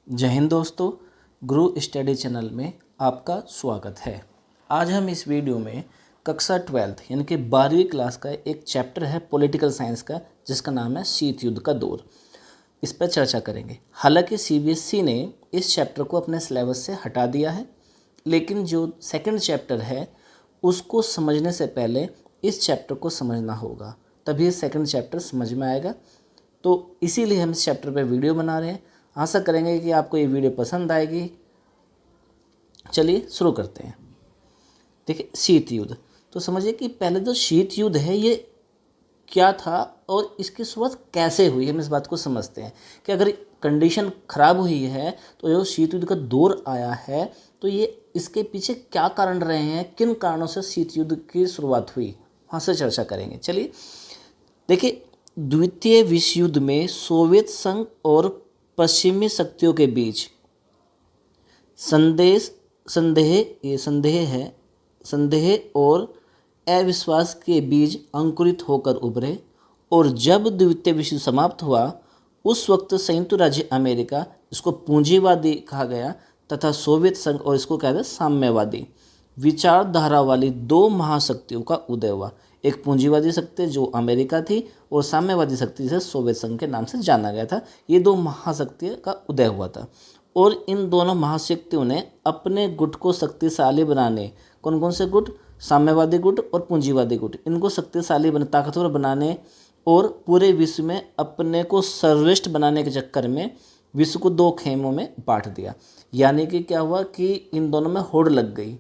जय हिंद दोस्तों, गुरु study channel में आपका स्वागत है। आज हम इस वीडियो में कक्षा 12 यानी कि 12वीं क्लास का एक चैप्टर है पॉलिटिकल साइंस का, जिसका नाम है शीत युद्ध का दौर। इस पर चर्चा करेंगे। हालांकि सीबीएसई ने इस चैप्टर को अपने सिलेबस से हटा दिया है, लेकिन जो सेकंड चैप्टर है उसको समझने से पहले इस चैप्टर को समझना होगा, तभी सेकंड चैप्टर समझ में आएगा। तो इसीलिए हम इस चैप्टर पर वीडियो बना रहे हैं। आशा करेंगे कि आपको ये वीडियो पसंद आएगी। चलिए शुरू करते हैं। देखिए, शीत युद्ध तो समझिए कि पहले जो शीत युद्ध है ये क्या था और इसकी शुरुआत कैसे हुई, हम इस बात को समझते हैं कि अगर कंडीशन खराब हुई है तो जो शीत युद्ध का दौर आया है तो ये इसके पीछे क्या कारण रहे हैं, किन कारणों से शीत युद्ध की शुरुआत हुई, वहाँ से चर्चा करेंगे। चलिए देखिए, द्वितीय विश्व युद्ध में सोवियत संघ और पश्चिमी शक्तियों के बीच संदेह और अविश्वास के बीज अंकुरित होकर उभरे, और जब द्वितीय विश्व युद्ध समाप्त हुआ उस वक्त संयुक्त राज्य अमेरिका, इसको पूंजीवादी कहा गया, तथा सोवियत संघ और इसको कहते हैं साम्यवादी विचारधारा वाली दो महाशक्तियों का उदय हुआ। एक पूंजीवादी शक्ति जो अमेरिका थी और साम्यवादी शक्ति जिसे सोवियत संघ के नाम से जाना गया था। ये दो महाशक्तियों का उदय हुआ था और इन दोनों महाशक्तियों ने अपने गुट को शक्तिशाली बनाने, कौन कौन से गुट, साम्यवादी गुट और पूंजीवादी गुट, इनको शक्तिशाली ताकतवर बनाने और पूरे विश्व में अपने को सर्वश्रेष्ठ बनाने के चक्कर में विश्व को दो खेमों में बांट दिया। यानी कि क्या हुआ कि इन दोनों में होड़ लग गई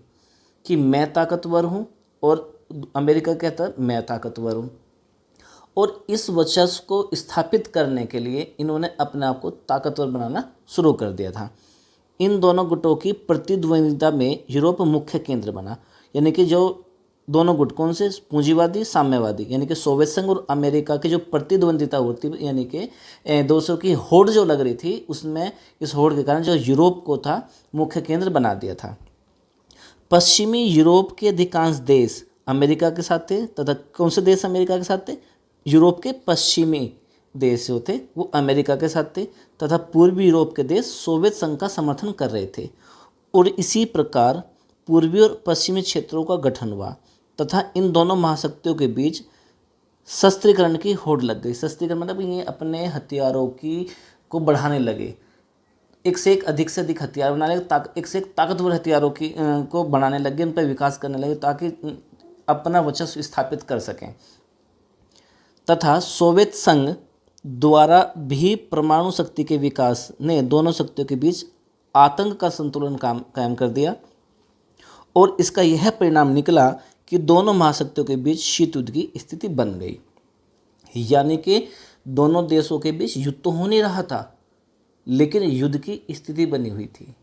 कि मैं ताकतवर हूँ और अमेरिका कहता है मैं ताकतवर हूँ, और इस वर्चस्व को स्थापित करने के लिए इन्होंने अपने आप को ताकतवर बनाना शुरू कर दिया था। इन दोनों गुटों की प्रतिद्वंदिता में यूरोप मुख्य केंद्र बना। यानी कि जो दोनों गुट कौन से, पूंजीवादी साम्यवादी, यानी कि सोवियत संघ और अमेरिका की जो प्रतिद्वंदिता होती, यानी कि दोस्तों की होड़ जो लग रही थी, उसमें इस होड़ के कारण जो यूरोप को था मुख्य केंद्र बना दिया था। पश्चिमी यूरोप के अधिकांश देश अमेरिका के साथ थे, तथा कौन से देश अमेरिका के साथ थे, यूरोप के पश्चिमी देश जो थे वो अमेरिका के साथ थे, तथा पूर्वी यूरोप के देश सोवियत संघ का समर्थन कर रहे थे। और इसी प्रकार पूर्वी और पश्चिमी क्षेत्रों का गठन हुआ तथा इन दोनों महाशक्तियों के बीच शस्त्रीकरण की होड़ लग गई। शस्त्रीकरण मतलब ये अपने हथियारों की को बढ़ाने लगे, एक से अधिक हथियार बनाने लगे, एक से एक ताकतवर हथियारों की को बनाने लगे, उन पर विकास करने लगे ताकि अपना वर्चस्व स्थापित कर सकें। तथा सोवियत संघ द्वारा भी परमाणु शक्ति के विकास ने दोनों शक्तियों के बीच आतंक का संतुलन कायम कर दिया, और इसका यह परिणाम निकला कि दोनों महाशक्तियों के बीच शीत युद्ध की स्थिति बन गई। यानी कि दोनों देशों के बीच युद्ध तो हो नहीं रहा था, लेकिन युद्ध की स्थिति बनी हुई थी।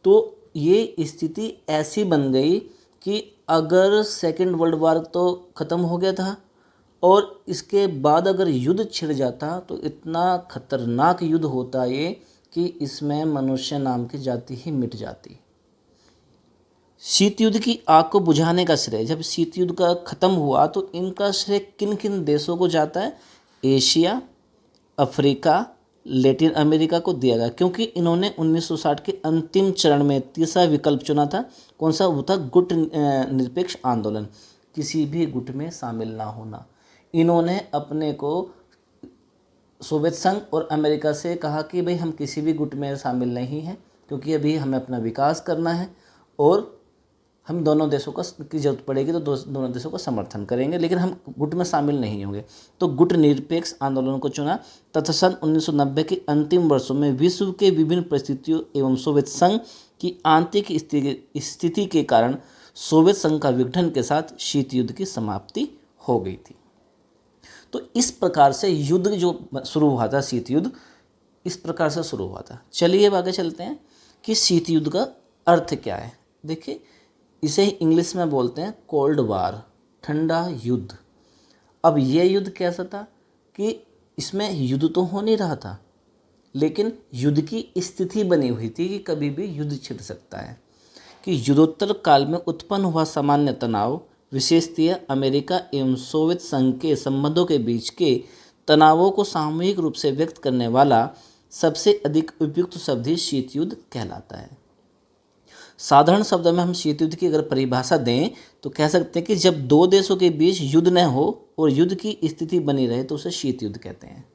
तो ये स्थिति ऐसी बन गई कि अगर सेकेंड वर्ल्ड वार तो ख़त्म हो गया था और इसके बाद अगर युद्ध छिड़ जाता तो इतना खतरनाक युद्ध होता ये कि इसमें मनुष्य नाम की जाति ही मिट जाती। शीत युद्ध की आग को बुझाने का श्रेय, जब शीत युद्ध का ख़त्म हुआ तो इनका श्रेय किन किन देशों को जाता है? एशिया, अफ्रीका, लैटिन अमेरिका को दिया गया, क्योंकि इन्होंने 1960 के अंतिम चरण में तीसरा विकल्प चुना था। कौन सा? वो था गुट निरपेक्ष आंदोलन, किसी भी गुट में शामिल ना होना। इन्होंने अपने को सोवियत संघ और अमेरिका से कहा कि भाई हम किसी भी गुट में शामिल नहीं हैं, क्योंकि अभी हमें अपना विकास करना है और हम दोनों देशों की जरूरत पड़ेगी तो दोनों देशों का समर्थन करेंगे, लेकिन हम गुट में शामिल नहीं होंगे। तो गुट निरपेक्ष आंदोलन को चुना तथा सन 1990 के अंतिम वर्षों में विश्व के विभिन्न परिस्थितियों एवं सोवियत संघ की आंतरिक स्थिति के कारण सोवियत संघ का विघटन के साथ शीत युद्ध की समाप्ति हो गई थी। तो इस प्रकार से युद्ध जो शुरू हुआ था, शीत युद्ध, इस प्रकार से शुरू हुआ था। चलिए अब आगे चलते हैं कि शीत युद्ध का अर्थ क्या है। देखिए, इसे इंग्लिश में बोलते हैं कोल्ड वार, ठंडा युद्ध। अब ये युद्ध कैसा था कि इसमें युद्ध तो हो नहीं रहा था, लेकिन युद्ध की स्थिति बनी हुई थी कि कभी भी युद्ध छिड़ सकता है। कि युद्धोत्तर काल में उत्पन्न हुआ सामान्य तनाव विशेषतः अमेरिका एवं सोवियत संघ के संबंधों के बीच के तनावों को सामूहिक रूप से व्यक्त करने वाला सबसे अधिक उपयुक्त शब्द ही शीत युद्ध कहलाता है। साधारण शब्दों में हम शीत युद्ध की अगर परिभाषा दें तो कह सकते हैं कि जब दो देशों के बीच युद्ध न हो और युद्ध की स्थिति बनी रहे तो उसे शीत युद्ध कहते हैं।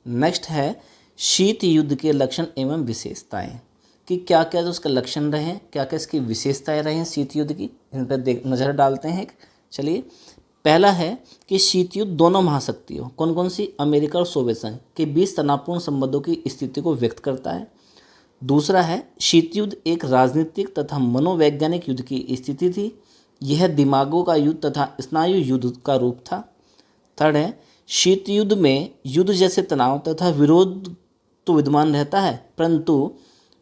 नेक्स्ट है शीत युद्ध के लक्षण एवं विशेषताएं, कि क्या क्या जो उसके लक्षण रहे, क्या क्या इसकी विशेषताएं रही शीत युद्ध की, इन पर नज़र डालते हैं। चलिए, पहला है कि शीत युद्ध दोनों महाशक्तियों कौन कौन सी, अमेरिका और सोवियत संघ के बीच तनावपूर्ण संबंधों की स्थिति को व्यक्त करता है। दूसरा है शीत युद्ध एक राजनीतिक तथा मनोवैज्ञानिक युद्ध की स्थिति थी, यह दिमागों का युद्ध तथा स्नायु युद्ध का रूप था। थर्ड है शीत युद्ध में युद्ध जैसे तनाव तथा विरोध तो विद्यमान रहता है, परंतु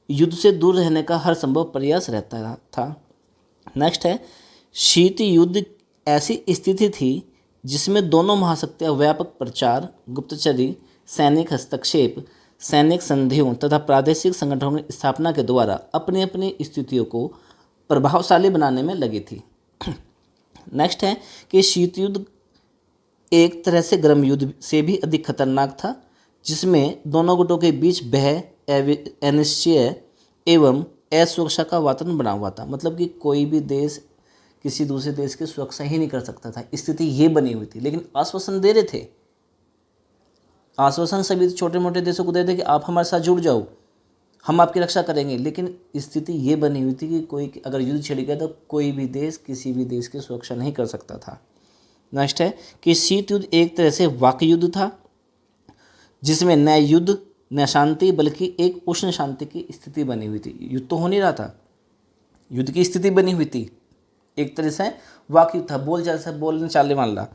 युद्ध से दूर रहने का हर संभव प्रयास रहता था। नेक्स्ट है शीत युद्ध ऐसी स्थिति थी जिसमें दोनों महाशक्तियां व्यापक प्रचार, गुप्तचरी, सैनिक हस्तक्षेप, सैनिक संधियों तथा प्रादेशिक संगठनों की स्थापना के द्वारा अपनी अपनी स्थितियों को प्रभावशाली बनाने में लगी थी। नेक्स्ट है कि शीत युद्ध एक तरह से गर्म युद्ध से भी अधिक खतरनाक था, जिसमें दोनों गुटों के बीच भय, अनिश्चय एवं असुरक्षा का वातावरण बना हुआ था। मतलब कि कोई भी देश किसी दूसरे देश की सुरक्षा ही नहीं कर सकता था, स्थिति ये बनी हुई थी। लेकिन आश्वासन दे रहे थे, आश्वासन सभी छोटे मोटे देशों को दे रहे थे कि आप हमारे साथ जुड़ जाओ, हम आपकी रक्षा करेंगे। लेकिन स्थिति ये बनी हुई थी कि कोई अगर युद्ध छिड़ गया तो कोई भी देश किसी भी देश की सुरक्षा नहीं कर सकता था। नेक्स्ट है कि शीत युद्ध एक तरह से वाक्य युद्ध था, जिसमें न युद्ध न शांति बल्कि एक उष्ण शांति की स्थिति बनी हुई थी। युद्ध तो हो नहीं रहा था, युद्ध की स्थिति बनी हुई थी, एक तरह से वाक्य था, बोल जैसा बोलने चालने वाला।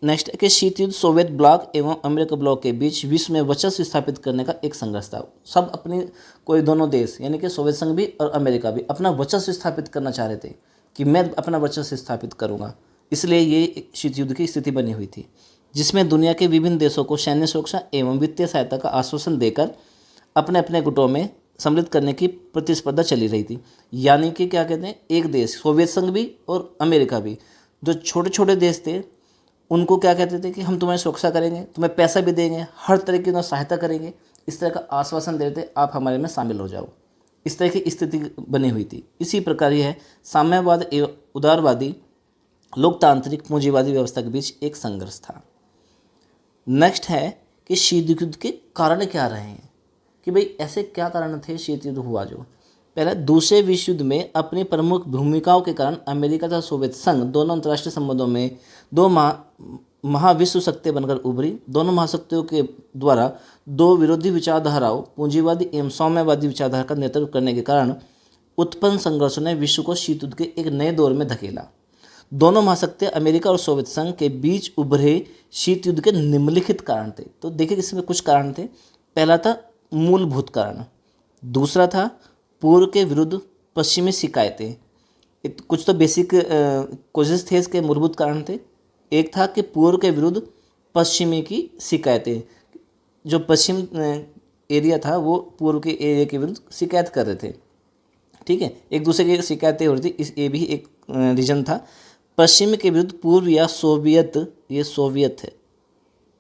नेक्स्ट है कि शीत युद्ध सोवियत ब्लॉक एवं अमेरिका ब्लॉक के बीच विश्व में वर्चस्व स्थापित करने का एक संघर्ष था। सब अपनी कोई दोनों देश यानी कि सोवियत संघ भी और अमेरिका भी अपना वर्चस्व स्थापित करना चाह रहे थे कि मैं अपना वर्चस्व स्थापित करूँगा, इसलिए ये शीत युद्ध की स्थिति बनी हुई थी, जिसमें दुनिया के विभिन्न देशों को सैन्य सुरक्षा एवं वित्तीय सहायता का आश्वासन देकर अपने अपने गुटों में सम्मिलित करने की प्रतिस्पर्धा चली रही थी। यानी कि क्या कहते हैं, एक देश सोवियत संघ भी और अमेरिका भी, जो छोटे छोटे देश थे उनको क्या कहते थे कि हम तुम्हारी सुरक्षा करेंगे, तुम्हें पैसा भी देंगे, हर तरह की सहायता करेंगे, इस तरह का आश्वासन दे रहे थे, आप हमारे में शामिल हो जाओ। इस तरह की स्थिति बनी हुई थी। इसी प्रकार यह साम्यवाद एवं उदारवादी लोकतांत्रिक पूंजीवादी व्यवस्था के बीच एक संघर्ष था। नेक्स्ट है कि शीत युद्ध के कारण क्या रहे हैं, कि भाई ऐसे क्या कारण थे शीत युद्ध हुआ जो। पहला, दूसरे विश्व युद्ध में अपनी प्रमुख भूमिकाओं के कारण अमेरिका तथा सोवियत संघ दोनों अंतर्राष्ट्रीय संबंधों में दो महाविश्व शक्ति बनकर उभरी। दोनों महाशक्तियों के द्वारा दो विरोधी विचारधाराओं, पूंजीवादी एवं साम्यवादी विचारधारा का नेतृत्व करने के कारण उत्पन्न संघर्षों ने विश्व को शीत युद्ध के एक नए दौर में धकेला। दोनों महाशक्तियां अमेरिका और सोवियत संघ के बीच उभरे शीत युद्ध के निम्नलिखित कारण थे। तो देखिए इसमें कुछ कारण थे। पहला था मूलभूत कारण, दूसरा था पूर्व के विरुद्ध पश्चिमी शिकायतें। कुछ तो बेसिक कोजेस थे इसके, मूलभूत कारण थे। एक था कि पूर्व के विरुद्ध पश्चिमी की शिकायतें, जो पश्चिम एरिया था वो पूर्व के एरिया के विरुद्ध शिकायत कर रहे थे, ठीक है, एक दूसरे की शिकायतें हो रही थी, इस ये भी एक रीजन था। पश्चिम के विरुद्ध पूर्व या सोवियत, ये सोवियत है,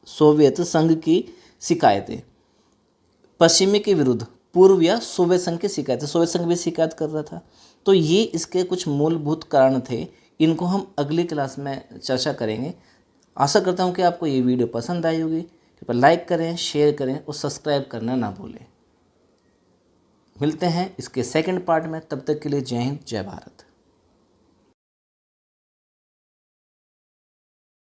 सोवियत संघ की शिकायतें, पश्चिमी के विरुद्ध पूर्व या सोवियत संघ की शिकायतें, सोवियत संघ भी शिकायत कर रहा था। तो ये इसके कुछ मूलभूत कारण थे, इनको हम अगली क्लास में चर्चा करेंगे। आशा करता हूँ कि आपको ये वीडियो पसंद आई होगी। कृपया लाइक करें, शेयर करें और सब्सक्राइब करना ना भूलें। मिलते हैं इसके सेकंड पार्ट में, तब तक के लिए जय हिंद, जय भारत।